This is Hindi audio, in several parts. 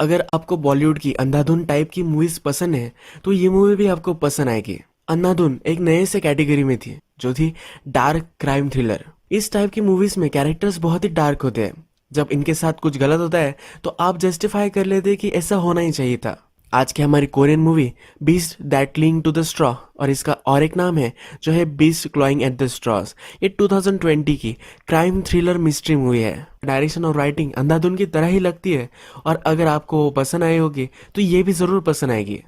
अगर आपको बॉलीवुड की अंधाधुन टाइप की मूवीज पसंद है तो ये मूवी भी आपको पसंद आएगी। अंधाधुन एक नए से कैटेगरी में थी जो थी डार्क क्राइम थ्रिलर। इस टाइप की मूवीज में कैरेक्टर्स बहुत ही डार्क होते हैं। जब इनके साथ कुछ गलत होता है तो आप जस्टिफाई कर लेते कि ऐसा होना ही चाहिए था। आज की हमारी Korean movie beast that cling to the straw, और इसका और एक नाम है जो है beast clawing at the straws. ये 2020 की क्राइम थ्रिलर मिस्ट्री मूवी है। डायरेक्शन और राइटिंग अंधाधुन की तरह ही लगती है, और अगर आपको वो पसंद आई होगी तो ये भी जरूर पसंद आएगी।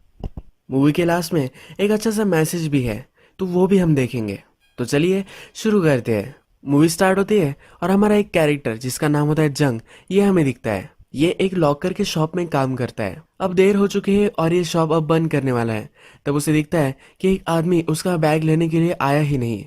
मूवी के लास्ट में एक अच्छा सा मैसेज भी है, तो वो भी हम देखेंगे। तो चलिए शुरू करते हैं। मूवी स्टार्ट होती है और हमारा एक कैरेक्टर जिसका नाम होता है जंग, ये हमें दिखता है। ये एक लॉकर के शॉप में काम करता है। अब देर हो चुकी है और ये शॉप अब बंद करने वाला है। तब उसे दिखता है कि एक आदमी उसका बैग लेने के लिए आया ही नहीं।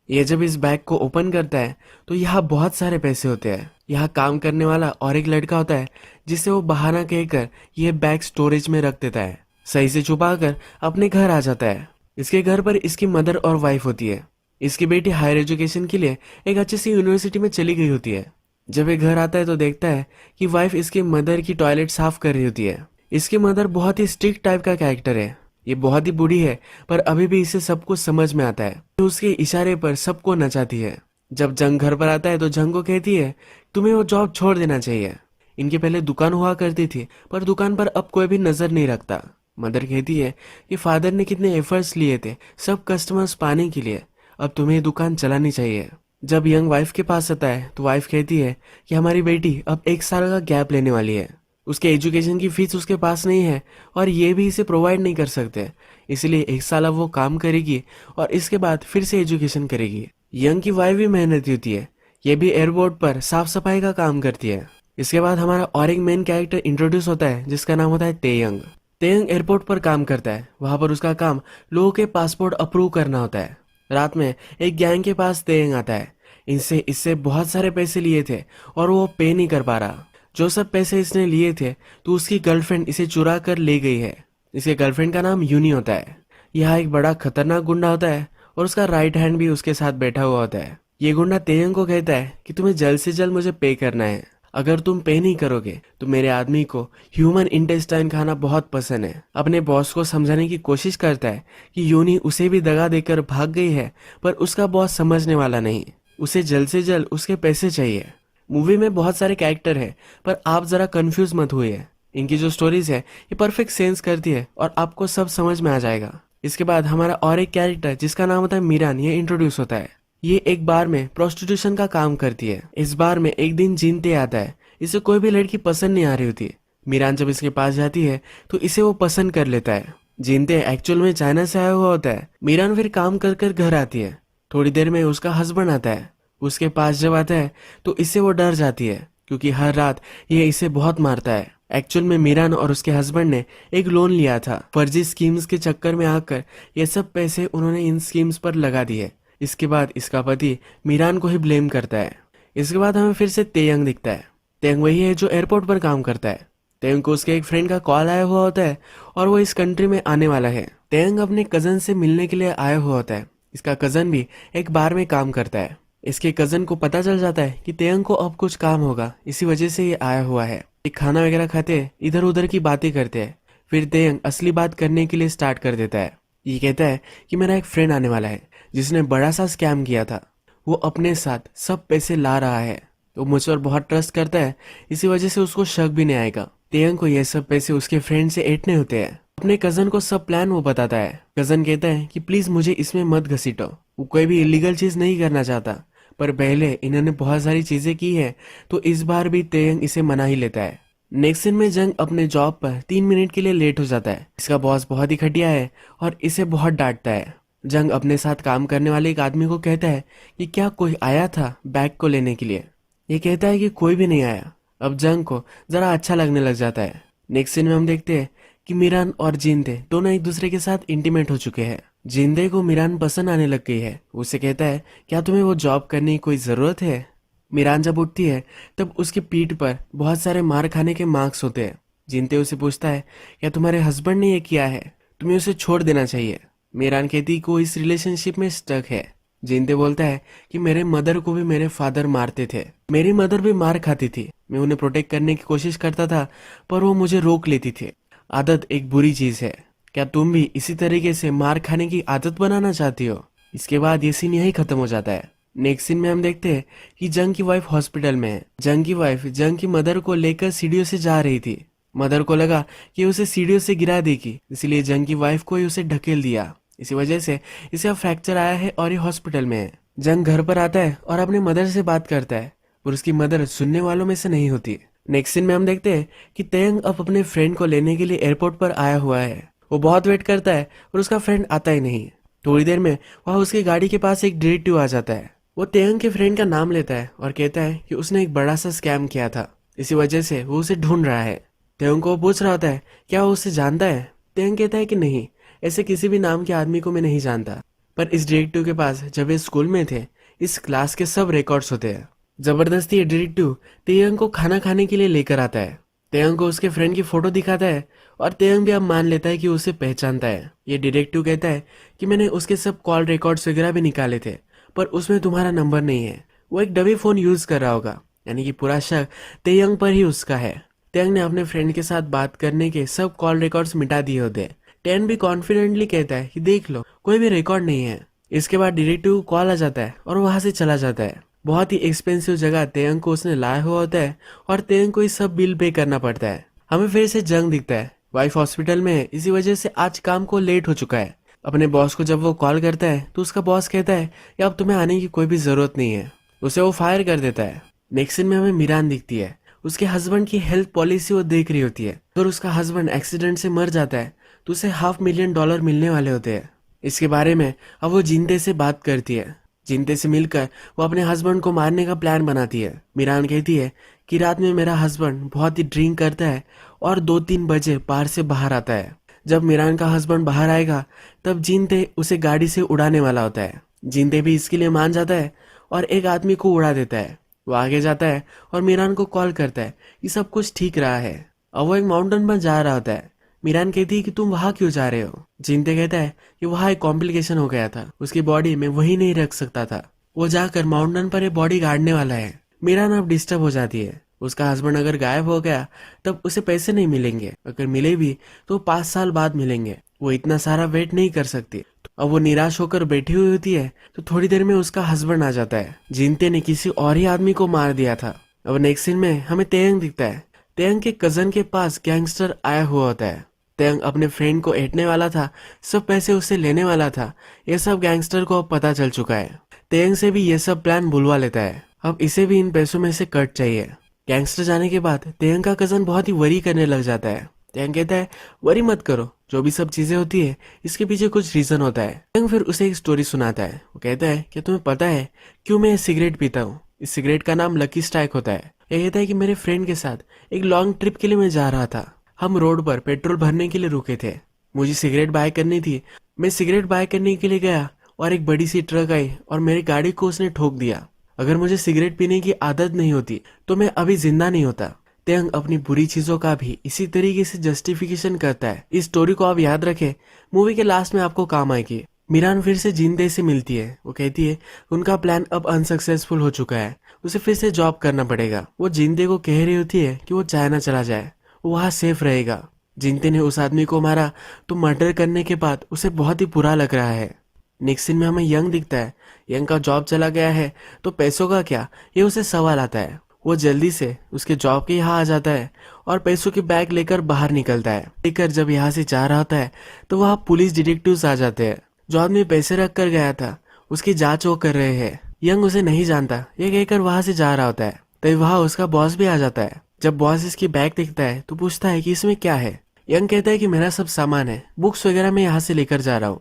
ये जब इस बैग को ओपन करता है तो यहाँ बहुत सारे पैसे होते हैं। यहाँ काम करने वाला और एक लड़का होता है जिसे वो बहाना कहकर ये बैग स्टोरेज में रख देता है। सही से छुपा कर अपने घर आ जाता है। इसके घर पर इसकी मदर और वाइफ होती है। इसकी बेटी हायर एजुकेशन के लिए एक अच्छी सी यूनिवर्सिटी में चली गई होती है। जब ये घर आता है तो देखता है कि वाइफ इसकी मदर की टॉयलेट साफ कर रही होती है। इसकी मदर बहुत ही स्ट्रिक्ट टाइप का कैरेक्टर है। ये बहुत ही बूढ़ी है पर अभी भी इसे सब कुछ समझ में आता है। तो उसके इशारे पर सबको नचाती है। जब जंग घर पर आता है तो जंग को कहती है तुम्हें वो जॉब छोड़ देना चाहिए। इनके पहले दुकान हुआ करती थी पर दुकान पर अब कोई भी नजर नहीं रखता। मदर कहती है कि फादर ने कितने एफर्ट्स लिए थे सब कस्टमर्स पाने के लिए, अब तुम्हें दुकान चलानी चाहिए। जब यंग वाइफ के पास आता है तो वाइफ कहती है कि हमारी बेटी अब 1 साल का गैप लेने वाली है। उसके एजुकेशन की फीस उसके पास नहीं है और ये भी इसे प्रोवाइड नहीं कर सकते, इसलिए 1 साल अब वो काम करेगी और इसके बाद फिर से एजुकेशन करेगी। यंग की वाइफ भी मेहनती होती है। ये भी एयरपोर्ट पर साफ सफाई का काम करती है। इसके बाद हमारा और एक मेन कैरेक्टर इंट्रोड्यूस होता है जिसका नाम होता है तेयंग। तेयंग एयरपोर्ट पर काम करता है। वहां पर उसका काम लोगों के पासपोर्ट अप्रूव करना होता है। रात में एक गैंग के पास तेयंग आता है। इनसे इससे बहुत सारे पैसे लिए थे और वो पे नहीं कर पा रहा। जो सब पैसे इसने लिए थे तो उसकी गर्लफ्रेंड इसे चुरा कर ले गई है। इसके गर्लफ्रेंड का नाम यूनी होता है। यह एक बड़ा खतरनाक गुंडा होता है और उसका राइट हैंड भी उसके साथ बैठा हुआ होता है। ये गुंडा तेयंग को कहता है कि तुम्हें जल्द से जल्द मुझे पे करना है। अगर तुम पे नहीं करोगे तो मेरे आदमी को ह्यूमन इंटेस्टाइन खाना बहुत पसंद है। अपने बॉस को समझाने की कोशिश करता है कि यूनी उसे भी दगा देकर भाग गई है, पर उसका बॉस समझने वाला नहीं। उसे जल्द से जल्द उसके पैसे चाहिए। मूवी में बहुत सारे कैरेक्टर हैं पर आप जरा कंफ्यूज मत हुए। इनकी जो स्टोरीज है ये परफेक्ट सेंस करती है और आपको सब समझ में आ जाएगा। इसके बाद हमारा और एक कैरेक्टर जिसका नाम होता है मीरान, ये इंट्रोड्यूस होता है। ये एक बार में प्रोस्टिट्यूशन का काम करती है। इस बार में एक दिन जीनते आता है। इसे कोई भी लड़की पसंद नहीं आ रही होती। मीरान जब इसके पास जाती है तो इसे वो पसंद कर लेता है। जीनते एक्चुअल में चाइना से आया हुआ होता है। मीरान फिर काम कर कर घर आती है। थोड़ी देर में उसका हस्बैंड आता है। उसके पास जब आता है तो इससे वो डर जाती है क्योंकि हर रात ये इसे बहुत मारता है। एक्चुअल में मीरान और उसके हस्बैंड ने एक लोन लिया था। फर्जी स्कीम्स के चक्कर में आकर ये सब पैसे उन्होंने इन स्कीम्स पर लगा दिए। इसके बाद इसका पति मीरान को ही ब्लेम करता है। इसके बाद हमें फिर से तेयंग दिखता है। तेयंग वही है जो एयरपोर्ट पर काम करता है। तेयंग को उसके एक फ्रेंड का कॉल आया हुआ होता है और वो इस कंट्री में आने वाला है। तेयंग अपने कजन से मिलने के लिए आया हुआ होता है। इसका कजन भी एक बार में काम करता है। इसके कजन को पता चल जाता है कि तेयंग को अब कुछ काम होगा, इसी वजह से ये आया हुआ है। एक खाना वगैरह खाते इधर उधर की बातें करते हैं। फिर तेयंग असली बात करने के लिए स्टार्ट कर देता है। ये कहता है कि मेरा एक फ्रेंड आने वाला है जिसने बड़ा सा स्कैम किया था। वो अपने साथ सब पैसे ला रहा है। वो मुझ पर बहुत ट्रस्ट करता है, इसी वजह से उसको शक भी नहीं आएगा। तेयंग को ये सब पैसे उसके फ्रेंड से ऐंठने होते हैं। अपने कजन को सब प्लान वो बताता है। कजन कहता है कि प्लीज मुझे इसमें मत घसीटो। वो कोई भी इलीगल चीज नहीं करना चाहता, पर पहले इन्होंने बहुत सारी चीजें की है तो इस बार भी तेयंग इसे मना ही लेता है। नेक्स्ट सीन में जंग अपने जॉब पर 3 मिनट के लिए लेट हो जाता है। इसका बॉस बहुत ही घटिया है और इसे बहुत डांटता है। जंग अपने साथ काम करने वाले एक आदमी को कहता है कि क्या कोई आया था बैग को लेने के लिए। ये कहता है कि कोई भी नहीं आया। अब जंग को जरा अच्छा लगने लग जाता है। नेक्स्ट सीन में हम देखते हैं कि मीरान और जिंदे दोनों एक दूसरे के साथ इंटीमेट हो चुके हैं। जिंदे को मीरान पसंद आने लग गई है। उसे कहता है क्या तुम्हें वो जॉब करने की कोई जरूरत है। मीरान जब उठती है तब उसकी पीठ पर बहुत सारे मार खाने के मार्क्स होते हैं। जिंदे उसे पूछता है क्या तुम्हारे हस्बैंड ने ये किया है, तुम्हें उसे छोड़ देना चाहिए। मीरान कहती कि वो इस रिलेशनशिप में स्टक है। जिनते बोलता है कि मेरे मदर को भी मेरे फादर मारते थे, मेरी मदर भी मार खाती थी, मैं उन्हें प्रोटेक्ट करने की कोशिश करता था पर वो मुझे रोक लेती थी। आदत एक बुरी चीज है, क्या तुम भी इसी तरीके से मार खाने की आदत बनाना चाहती हो? इसके बाद ये सीन यही खत्म हो जाता है। नेक्स्ट सीन में हम देखते हैं कि जंग की वाइफ हॉस्पिटल में है। जंग की वाइफ जंग की मदर को लेकर सीढ़ियों से जा रही थी। मदर को लगा कि उसे सीढ़ियों से गिरा देगी, इसलिए जंग की वाइफ को ही उसे ढकेल दिया। इसी वजह से इसे अब फ्रैक्चर आया है और ये हॉस्पिटल में है। जंग घर पर आता है और अपने मदर से बात करता है, पर उसकी मदर सुनने वालों में से नहीं होती। नेक्स्ट सीन में हम देखते हैं कि तेयंग अब अपने फ्रेंड को लेने के लिए एयरपोर्ट पर आया हुआ है। वो बहुत वेट करता है और उसका फ्रेंड आता ही नहीं। थोड़ी देर में वह उसकी गाड़ी के पास एक डिटेक्टिव आ जाता है। वो तेयंग के फ्रेंड का नाम लेता है और कहता है कि उसने एक बड़ा सा स्कैम किया था, इसी वजह से वो उसे ढूंढ रहा है। तेयंग को पूछ रहा होता है क्या वो उसे जानता है। तेयंग कहता है कि नहीं, ऐसे किसी भी नाम के आदमी को मैं नहीं जानता। पर इस डिटेक्टिव के पास जब वे स्कूल में थे, इस क्लास के सब रिकॉर्ड्स होते हैं। जबरदस्ती ये डिटेक्टिव तेयंग को खाना खाने के लिए लेकर आता है। तेयंग को उसके फ्रेंड की फोटो दिखाता है और तेयंग भी अब मान लेता है कि उसे पहचानता है। ये डिटेक्टिव कहता है कि मैंने उसके सब कॉल रिकॉर्ड्स वगैरह भी निकाले थे, पर उसमें तुम्हारा नंबर नहीं है। वो एक डमी फोन यूज कर रहा होगा, यानी कि पूरा शक तेयंग पर ही उसका है। तेयंग ने अपने फ्रेंड के साथ बात करने के सब कॉल रिकॉर्ड्स मिटा दिए होते। टेन भी कॉन्फिडेंटली कहता है कि देख लो, कोई भी रिकॉर्ड नहीं है। इसके बाद डिटेक्टिव कॉल आ जाता है और वहां से चला जाता है। बहुत ही एक्सपेंसिव जगह तेयंग को उसने लाया हुआ होता है और तेयंग को ये सब बिल पे करना पड़ता है। हमें फिर से जंग दिखता है। वाइफ हॉस्पिटल में है, इसी वजह से आज काम को लेट हो चुका है। अपने बॉस को जब वो कॉल करता है तो उसका बॉस कहता है कि अब तुम्हें आने की कोई भी जरूरत नहीं है। उसे वो फायर कर देता है। नेक्स्ट सीन में हमें मीरान दिखती है। उसके हस्बैंड की हेल्थ पॉलिसी वो देख रही होती है। अगर उसका हस्बैंड एक्सीडेंट से मर जाता है तो उसे $500,000 मिलने वाले होते हैं। इसके बारे में अब वो जिनते से बात करती है। जिनते से मिलकर वो अपने हस्बैंड को मारने का प्लान बनाती है। मीरान कहती है कि रात में मेरा हस्बैंड बहुत ही ड्रिंक करता है और 2-3 बजे बाहर से बाहर आता है। जब मीरान का हस्बैंड बाहर आएगा तब जिनते उसे गाड़ी से उड़ाने वाला होता है। जिनते भी इसके लिए मान जाता है और एक आदमी को उड़ा देता है। वो आगे जाता है और मीरान को कॉल करता है कि सब कुछ ठीक रहा है। अब वो एक माउंटेन पर जा रहा होता है। मीरान कहती है कि तुम वहां क्यों जा रहे हो। जिनते कहता है कि वहां एक कॉम्प्लिकेशन हो गया था, उसकी बॉडी में वही नहीं रख सकता था। वो जाकर माउंटेन पर एक बॉडी गाड़ने वाला है। मीरान अब डिस्टर्ब हो जाती है। उसका हस्बैंड अगर गायब हो गया तब उसे पैसे नहीं मिलेंगे, अगर मिले भी तो 5 साल बाद मिलेंगे। वो इतना सारा वेट नहीं कर सकती। अब वो निराश होकर बैठी हुई होती है तो थोड़ी देर में उसका हस्बैंड आ जाता है। जिनते ने किसी और ही आदमी को मार दिया था। अब नेक्स्ट सीन में हमें तेयंग दिखता है। तेयंग के कजन के पास गैंगस्टर आया हुआ होता है। तेयंग अपने फ्रेंड को एटने वाला था, सब पैसे उससे लेने वाला था। ये सब गैंगस्टर को अब पता चल चुका है। तेयंग से भी ये सब प्लान बुलवा लेता है। अब इसे भी इन पैसों में से कट चाहिए। गैंगस्टर जाने के बाद तेयंग का कजन बहुत ही वरी करने लग जाता है। तेयंग कहता है वरी मत करो, जो भी सब चीजें होती है इसके पीछे कुछ रीजन होता है। तेयंग फिर उसे एक स्टोरी सुनाता है। वो कहता है कि तुम्हें पता है क्यों मैं सिगरेट पीता हूँ? इस सिगरेट का नाम लकी स्ट्राइक होता है। यह कहता है कि मेरे फ्रेंड के साथ एक लॉन्ग ट्रिप के लिए मैं जा रहा था। हम रोड पर पेट्रोल भरने के लिए रुके थे। मुझे सिगरेट बाय करनी थी। मैं सिगरेट बाय करने के लिए गया और एक बड़ी सी ट्रक आई और मेरी गाड़ी को उसने ठोक दिया। अगर मुझे सिगरेट पीने की आदत नहीं होती तो मैं अभी जिंदा नहीं होता। तेयंग अपनी बुरी चीजों का भी इसी तरीके से जस्टिफिकेशन करता है। इस स्टोरी को आप याद रखें, मूवी के लास्ट में आपको काम आएगी। मीरान फिर से जिनते से मिलती है। वो कहती है उनका प्लान अब अनसक्सेसफुल हो चुका है, उसे फिर से जॉब करना पड़ेगा। वो जिनते को कह रही होती है कि वो चाइना चला जाए, वो वहां सेफ रहेगा। जिनते ने उस आदमी को मारा तो मर्डर करने के बाद उसे बहुत ही बुरा लग रहा है। नेक्स्ट सीन में हमें यंग दिखता है। यंग का जॉब चला गया है तो पैसों का क्या, ये उसे सवाल आता है। वो जल्दी से उसके जॉब के यहाँ आ जाता है और पैसों की बैग लेकर बाहर निकलता है। लेकर जब यहाँ से जा रहा होता है तो वहाँ पुलिस डिटेक्टिव्स आ जाते हैं। जो आदमी पैसे रख कर गया था उसकी जांच वो कर रहे हैं। यंग उसे नहीं जानता ये कहकर वहां से जा रहा होता है। तभी वहां उसका बॉस भी आ जाता है। जब बॉस इसकी बैग देखता है तो पूछता है कि इसमें क्या है। यंग कहता है कि मेरा सब सामान है, बुक्स वगैरह मैं यहाँ से लेकर जा रहा हूँ।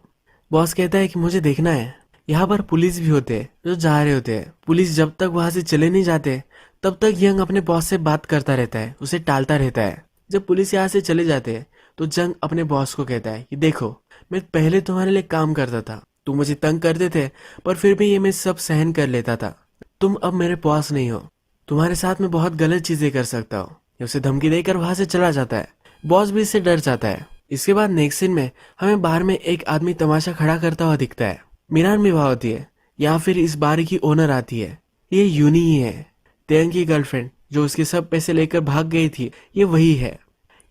बॉस कहता है कि मुझे देखना है। यहाँ पर पुलिस भी होते हैं जो जा रहे होते हैं। पुलिस जब तक वहां से चले नहीं जाते तब तक यंग अपने बॉस से बात करता रहता है, उसे टालता रहता है। जब पुलिस यहाँ से चले जाते हैं तो जंग अपने बॉस को कहता है कि देखो, मैं पहले तुम्हारे लिए काम करता था, तुम मुझे तंग करते थे पर फिर भी ये मैं सब सहन कर लेता था। तुम अब मेरे बॉस नहीं हो, तुम्हारे साथ मैं बहुत गलत चीजें कर सकता हूँ। ये उसे धमकी देकर वहां से चला जाता है। बॉस भी इससे डर जाता है। इसके बाद नेक्स्ट सीन में हमें बाहर में एक आदमी तमाशा खड़ा करता हुआ दिखता है। मीरान भी वहां होती है। या फिर इस बार की ओनर आती है। ये यूनी ही है, तेयंग की गर्लफ्रेंड जो उसके सब पैसे लेकर भाग गई थी, ये वही है।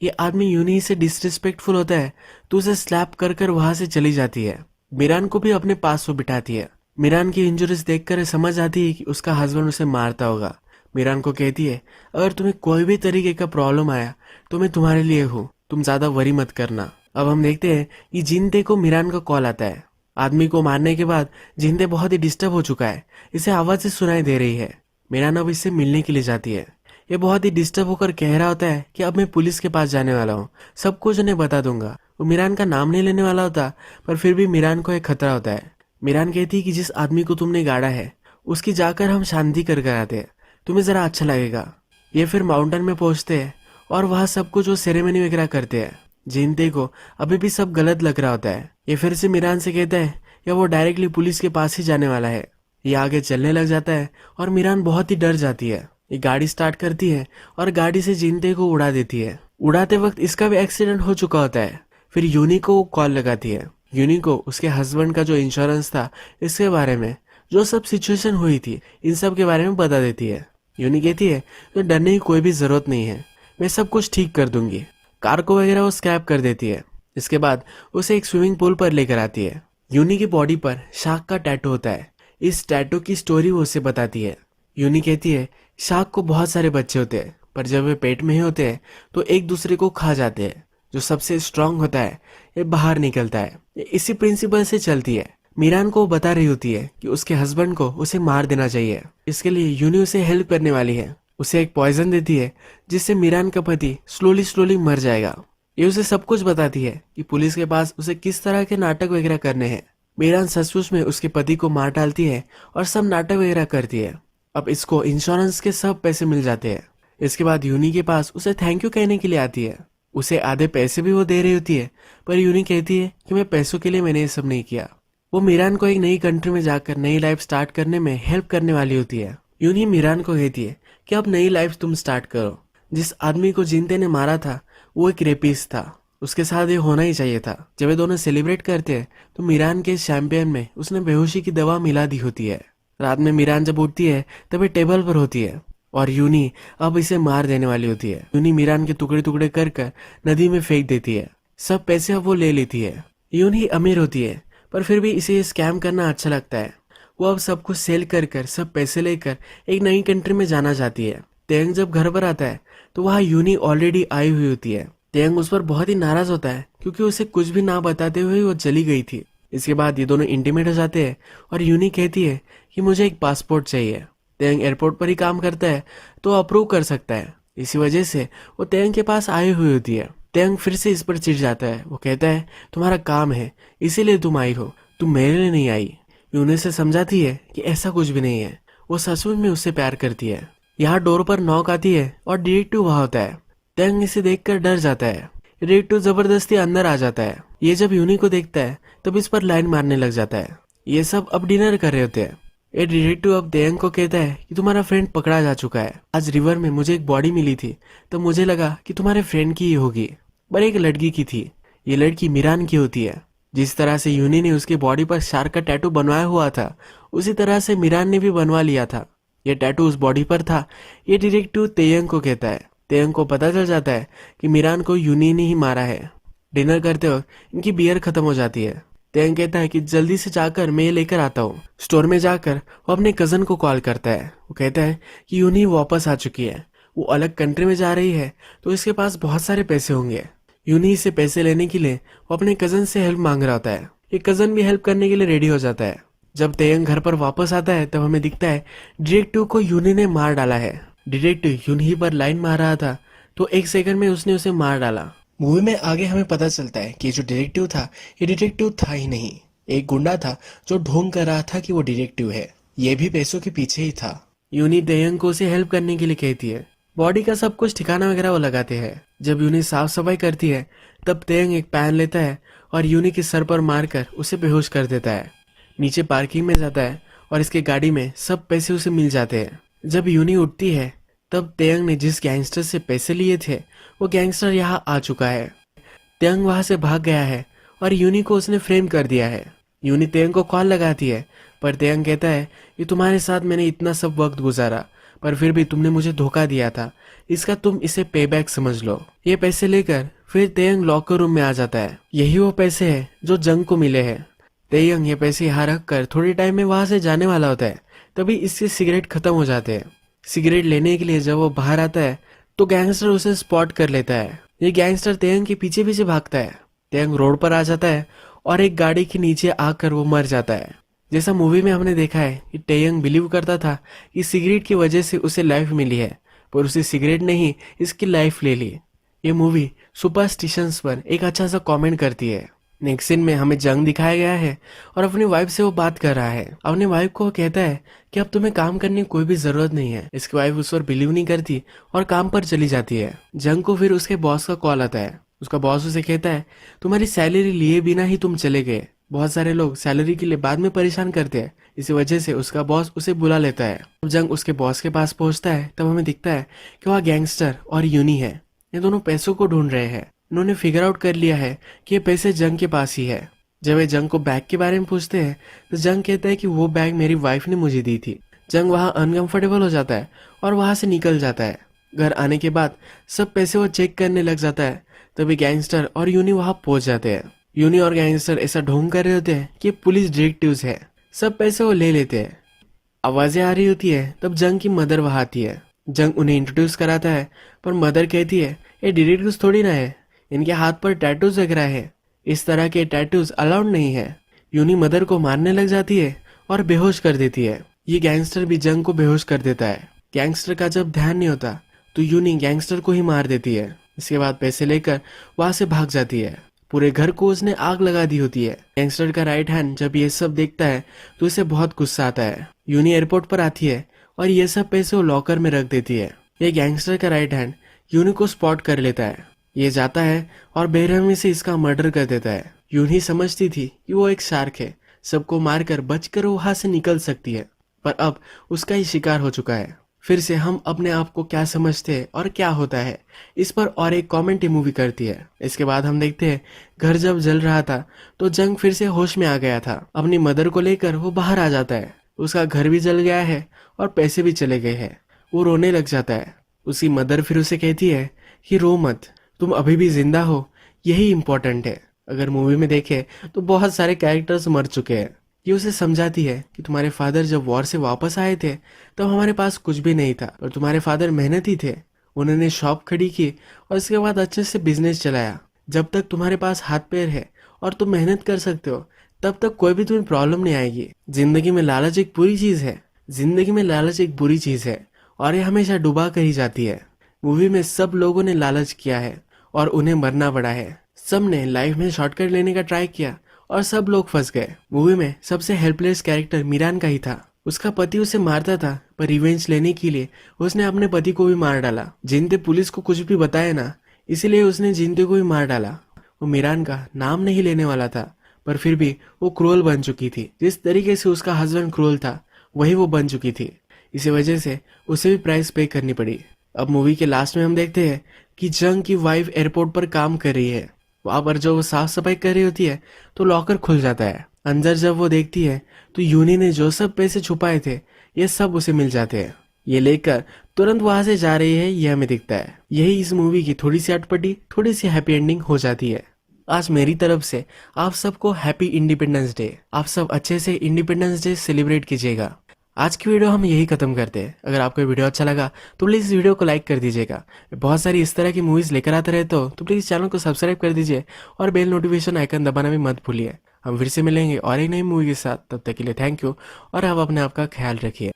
ये आदमी यूनी से डिसरिस्पेक्टफुल होता है तो उसे स्लैप कर कर वहां से चली जाती है। मिरान को भी अपने पास वो बिठाती है। मिरान की इंजरीज देखकर समझ आती है कि उसका हस्बैंड उसे मारता होगा। मिरान को कहती है, अगर तुम्हें कोई भी तरीके का प्रॉब्लम आया तो मैं तुम्हारे लिए हूँ, तुम ज्यादा वरी मत करना। अब हम देखते हैं कि जिनते को मिरान का कॉल आता है। आदमी को मारने के बाद जिनते बहुत ही डिस्टर्ब हो चुका है, इसे आवाज़ें सुनाई दे रही है। मिरान अब इससे मिलने के लिए जाती है। ये बहुत ही डिस्टर्ब होकर कह रहा होता है कि अब मैं पुलिस के पास जाने वाला हूँ, सब कुछ उन्हें बता दूंगा। वो मिरान का नाम नहीं लेने वाला होता, पर फिर भी मिरान को एक खतरा होता है। मिरान कहती है कि जिस आदमी को तुमने गाड़ा है उसकी जाकर हम शांति कर कर आते हैं, तुम्हें जरा अच्छा लगेगा। ये फिर माउंटेन में पहुंचते हैं और वहाँ सब कुछ वो सेरेमनी वगैरह करते हैं। जिनते को अभी भी सब गलत लग रहा होता है। ये फिर से मिरान से कहता है या वो डायरेक्टली पुलिस के पास ही जाने वाला है। ये आगे चलने लग जाता है और मिरान बहुत ही डर जाती है। ये गाड़ी स्टार्ट करती है और गाड़ी से जिनते को उड़ा देती है। उड़ाते वक्त इसका भी एक्सीडेंट हो चुका होता है। फिर यूनी को कॉल लगाती है। यूनी को उसके हस्बैंड का जो इंश्योरेंस था इसके बारे में, जो सब सिचुएशन हुई थी, इन सब के बारे में बता देती है। यूनी कहती है तो डरने की कोई भी जरूरत नहीं है, मैं सब कुछ ठीक कर दूंगी। कार को वगैरह वो स्क्रैप कर देती है। इसके बाद उसे एक स्विमिंग पूल पर लेकर आती है। यूनी की बॉडी पर शार्क का टैटू होता है। इस टैटू की स्टोरी वो उसे बताती है। यूनी कहती है शार्क को बहुत सारे बच्चे होते हैं, पर जब वे पेट में ही होते हैं तो एक दूसरे को खा जाते हैं। जो सबसे स्ट्रांग होता है ये बाहर निकलता है। ये इसी प्रिंसिपल से चलती है। मिरान को बता रही होती है कि उसके हस्बैंड को उसे मार देना चाहिए। इसके लिए यूनी उसे हेल्प करने वाली है। उसे एक पॉइजन देती है जिससे मिरान का पति स्लोली स्लोली मर जाएगा। ये उसे सब कुछ बताती है कि पुलिस के पास उसे किस तरह के नाटक वगैरह करने हैं। मिरान सचमुच में उसके पति को मार डालती है और सब नाटक वगैरह करती है। अब इसको इंश्योरेंस के सब पैसे मिल जाते हैं। इसके बाद यूनी के पास उसे थैंक यू कहने के लिए आती है। उसे आधे पैसे भी वो दे रही होती है, पर यूनी कहती है कि मैं पैसों के लिए मैंने ये सब नहीं किया। वो मिरान को एक नई कंट्री में जाकर नई लाइफ स्टार्ट करने में हेल्प करने वाली होती है। यूनी मिरान को कहती है कि अब नई लाइफ तुम स्टार्ट करो। जिस आदमी को जिनते ने मारा था वो एक रेपिस्ट था, उसके साथ ये होना ही चाहिए था। जब ये दोनों सेलिब्रेट करते हैं तो मिरान के शैंपेन में उसने बेहोशी की दवा मिला दी होती है। रात में मिरान जब उठती है तब ये टेबल पर होती है और यूनी अब इसे मार देने वाली होती है। यूनी मिरान के टुकड़े टुकड़े कर कर नदी में फेंक देती है। सब पैसे अब वो ले लेती है। यूनी अमीर होती है, पर फिर भी इसे स्कैम करना अच्छा लगता है। वो अब सब कुछ सेल कर कर सब पैसे लेकर एक नई कंट्री में जाना चाहती है। तेयंग जब घर पर आता है तो वहाँ यूनी ऑलरेडी आई हुई होती है। तेयंग उस पर बहुत ही नाराज होता है क्योंकि उसे कुछ भी ना बताते हुए वो चली गई थी। इसके बाद ये दोनों इंटीमेट हो जाते हैं और यूनी कहती है कि मुझे एक पासपोर्ट चाहिए। तेयंग एयरपोर्ट पर ही काम करता है तो अप्रूव कर सकता है। इसी वजह से वो तेयंग के पास आई हुई होती है। तेयंग फिर से इस पर चिढ़ जाता है। वो कहता है तुम्हारा काम है इसीलिए तुम आई हो, तुम मेरे लिए नहीं आई। यूनी से समझाती है कि ऐसा कुछ भी नहीं है, वो सचमुच में उससे प्यार करती है। यहाँ डोर पर नॉक आती है और डिटेक्टिव वहाँ होता है। तेयंग इसे देखकर डर जाता है। डिटेक्टिव जबरदस्ती अंदर आ जाता है। ये जब यूनी को देखता है तब इस पर लाइन मारने लग जाता है। ये सब अब डिनर कर रहे होते हैं। ये डिटेक्टिव अब तेयंग को कहता है कि तुम्हारा फ्रेंड पकड़ा जा चुका है। आज रिवर में मुझे एक बॉडी मिली थी तो मुझे लगा कि तुम्हारे फ्रेंड की ही होगी, पर एक लड़की की थी। ये लड़की मिरान की होती है। जिस तरह से यूनी ने उसकी बॉडी पर शार्क का टैटू बनवाया हुआ था उसी तरह से मिरान ने भी बनवा लिया था। ये टैटू उस बॉडी पर था। ये डिटेक्टिव तेयंग को कहता है। तेयंग को पता चल जाता है कि मिरान को यूनी ने ही मारा है। डिनर करते वक्त इनकी बियर खत्म हो जाती है। तेयंग कहता है कि जल्दी से जाकर मैं ये लेकर आता हूँ। स्टोर में जाकर वो अपने कजन को कॉल करता है। वो कहता है कि यूनी वापस आ चुकी है, वो अलग कंट्री में जा रही है तो इसके पास बहुत सारे पैसे होंगे। यूनी से पैसे लेने के लिए वो अपने कजन से हेल्प मांग रहा होता है। ये कजन भी हेल्प करने के लिए रेडी हो जाता है। जब तेयंग घर पर वापस आता है तब हमें दिखता है डिटेक्टिव को यूनी ने मार डाला है। डिटेक्टिव यूनी पर लाइन मार रहा था तो एक सेकंड में उसने उसे मार डाला। मूवी में आगे हमें पता चलता है कि जो डिटेक्टिव था ये डिटेक्टिव था ही नहीं, एक गुंडा था जो ढोंग कर रहा था कि वो डिटेक्टिव है। ये भी पैसों के पीछे ही था। यूनी तेयंग को उसे हेल्प करने के लिए कहती है। बॉडी का सब कुछ ठिकाना वगैरह वो लगाते हैं। जब यूनी साफ सफाई करती है तब तेयंग एक पैन लेता है और यूनी के सर पर मारकर उसे बेहोश कर देता है। नीचे पार्किंग में जाता है और इसके गाड़ी में सब पैसे उसे मिल जाते हैं। जब यूनी उठती है तब तेयंग ने जिस गैंगस्टर से पैसे लिए थे वो गैंगस्टर यहाँ आ चुका है। तेयंग वहां से भाग गया है और यूनी को उसने फ्रेम कर दिया है। यूनी तेयंग को कॉल लगाती है पर तेयंग कहता है कि तुम्हारे साथ मैंने इतना सब वक्त गुजारा, पर फिर भी तुमने मुझे धोखा दिया था, इसका तुम इसे पेबैक समझ लो। ये पैसे लेकर फिर तेयंग लॉकर रूम में आ जाता है। यही वो पैसे हैं जो जंग को मिले हैं। तेयंग ये पैसे यहाँ रख कर थोड़ी टाइम में वहां से जाने वाला होता है, तभी इसके सिगरेट खत्म हो जाते हैं। सिगरेट लेने के लिए जब वो बाहर आता है तो गैंगस्टर उसे स्पॉट कर लेता है। ये गैंगस्टर तेयंग के पीछे पीछे भागता है। तेयंग रोड पर आ जाता है और एक गाड़ी के नीचे आकर वो मर जाता है। जैसा मूवी में हमने देखा है कि तेयंग बिलीव करता था कि सिगरेट की वजह से उसे लाइफ मिली है, पर उसे सिगरेट ने ही इसकी लाइफ ले ली। ये मूवी सुपरस्टिशंस पर एक अच्छा सा कमेंट करती है। नेक्स्ट सीन में हमें जंग दिखाया गया है और अपनी वाइफ से वो बात कर रहा है। अपनी वाइफ को कहता है कि अब तुम्हें काम करने की कोई भी जरूरत नहीं है। इसकी वाइफ उस पर बिलीव नहीं करती और काम पर चली जाती है। जंग को फिर उसके बॉस का कॉल आता है। उसका बॉस उसे कहता है तुम्हारी सैलरी लिए बिना ही तुम चले गए। बहुत सारे लोग सैलरी के लिए बाद में परेशान करते हैं, इसी वजह से उसका बॉस उसे बुला लेता है। जब जंग उसके बॉस के पास पहुंचता है तब हमें दिखता है कि वह गैंगस्टर और यूनी है। ये दोनों पैसों को ढूंढ रहे हैं। उन्होंने फिगर आउट कर लिया है कि ये पैसे जंग के पास ही है। जब वे जंग को बैग के बारे में पूछते हैं तो जंग कहता है कि वो बैग मेरी वाइफ ने मुझे दी थी। जंग वहां अनकंफर्टेबल हो जाता है और वहां से निकल जाता है। घर आने के बाद सब पैसे वो चेक करने लग जाता है। तभी गैंगस्टर और यूनी वहां पहुंच जाते हैं। यूनी और गैंगस्टर ऐसा ढोंग कर रहे होते हैं कि पुलिस डिटेक्टिव्स है। सब पैसे वो ले लेते हैं। आवाजें आ रही होती है तब जंग की मदर वहां आती है। जंग उन्हें इंट्रोड्यूस कराता है पर मदर कहती है ये डिटेक्टिव्स थोड़ी ना है, इनके हाथ पर टैटूज लग रहा है, इस तरह के टैटूज अलाउड नहीं है। यूनी मदर को मारने लग जाती है और बेहोश कर देती है। ये गैंगस्टर भी जंग को बेहोश कर देता है। गैंगस्टर का जब ध्यान नहीं होता तो यूनी गैंगस्टर को ही मार देती है। इसके बाद पैसे लेकर वहां से भाग जाती है। पूरे घर को उसने आग लगा दी होती है। गैंगस्टर का राइट हैंड जब ये सब देखता है तो उसे बहुत गुस्सा आता है। यूनी एयरपोर्ट पर आती है और ये सब पैसे वो लॉकर में रख देती है। ये गैंगस्टर का राइट हैंड यूनी को स्पॉट कर लेता है। ये जाता है और बेरहमी से इसका मर्डर कर देता है। यूनी समझती थी कि वो एक शार्क है, सबको मारकर बचकर वहां से निकल सकती है, पर अब उसका ही शिकार हो चुका है। फिर से हम अपने आप को क्या समझते हैं और क्या होता है, इस पर और एक कॉमेंट्री मूवी करती है। इसके बाद हम देखते हैं घर जब जल रहा था तो जंग फिर से होश में आ गया था। अपनी मदर को लेकर वो बाहर आ जाता है। उसका घर भी जल गया है और पैसे भी चले गए हैं। वो रोने लग जाता है। उसकी मदर फिर उसे कहती है कि रो मत, तुम अभी भी जिंदा हो, यही इम्पोर्टेंट है। अगर मूवी में देखे तो बहुत सारे कैरेक्टर्स मर चुके हैं। ये उसे समझाती है कि तुम्हारे फादर जब वॉर से वापस आए थे तब हमारे पास कुछ भी नहीं था, पर तुम्हारे फादर मेहनती थे। उन्होंने शॉप खड़ी की और इसके बाद अच्छे से बिजनेस चलाया। जब तक तुम्हारे पास हाथ पैर है और तुम मेहनत कर सकते हो तब तक कोई भी तुम्हें प्रॉब्लम नहीं आएगी। जिंदगी में लालच एक बुरी चीज है। जिंदगी में लालच एक बुरी चीज है और ये हमेशा डुबा कर ही जाती है। मूवी में सब लोगों ने लालच किया है और उन्हें मरना पड़ा है। सब ने लाइफ में शॉर्टकट लेने का ट्राई किया और सब लोग फंस गए। मूवी में सबसे हेल्पलेस कैरेक्टर मीरान का ही था। उसका पति उसे मारता था पर रिवेंज लेने के लिए उसने अपने पति को भी मार डाला। जिनते पुलिस को कुछ भी बताया ना, इसीलिए उसने जिनते को भी मार डाला। वो मीरान का नाम नहीं लेने वाला था, पर फिर भी वो क्रूअल बन चुकी थी। जिस तरीके से उसका हस्बैंड क्रूअल था वही वो बन चुकी थी। इसी वजह से उसे भी प्राइस पे करनी पड़ी। अब मूवी के लास्ट में हम देखते हैं कि जंग की वाइफ एयरपोर्ट पर काम कर रही है। वहां पर जो वो साफ सफाई कर रही होती है तो लॉकर खुल जाता है। अंदर जब वो देखती है तो यूनी ने जो सब पैसे छुपाए थे ये सब उसे मिल जाते हैं। ये लेकर तुरंत वहां से जा रही है, यह हमें दिखता है। यही इस मूवी की थोड़ी सी अटपटी, थोड़ी सी हैप्पी एंडिंग हो जाती है। आज मेरी तरफ से आप सबको हैप्पी इंडिपेंडेंस डे। आप सब अच्छे से इंडिपेंडेंस डे सेलिब्रेट कीजिएगा। आज की वीडियो हम यही खत्म करते हैं। अगर आपको वीडियो अच्छा लगा तो प्लीज इस वीडियो को लाइक कर दीजिएगा। बहुत सारी इस तरह की मूवीज लेकर आते रहते हो तो प्लीज चैनल को सब्सक्राइब कर दीजिए और बेल नोटिफिकेशन आइकन दबाना भी मत भूलिए। हम फिर से मिलेंगे और एक नई मूवी के साथ। तब तक के लिए थैंक यू और आप अपने आप का ख्याल रखिए।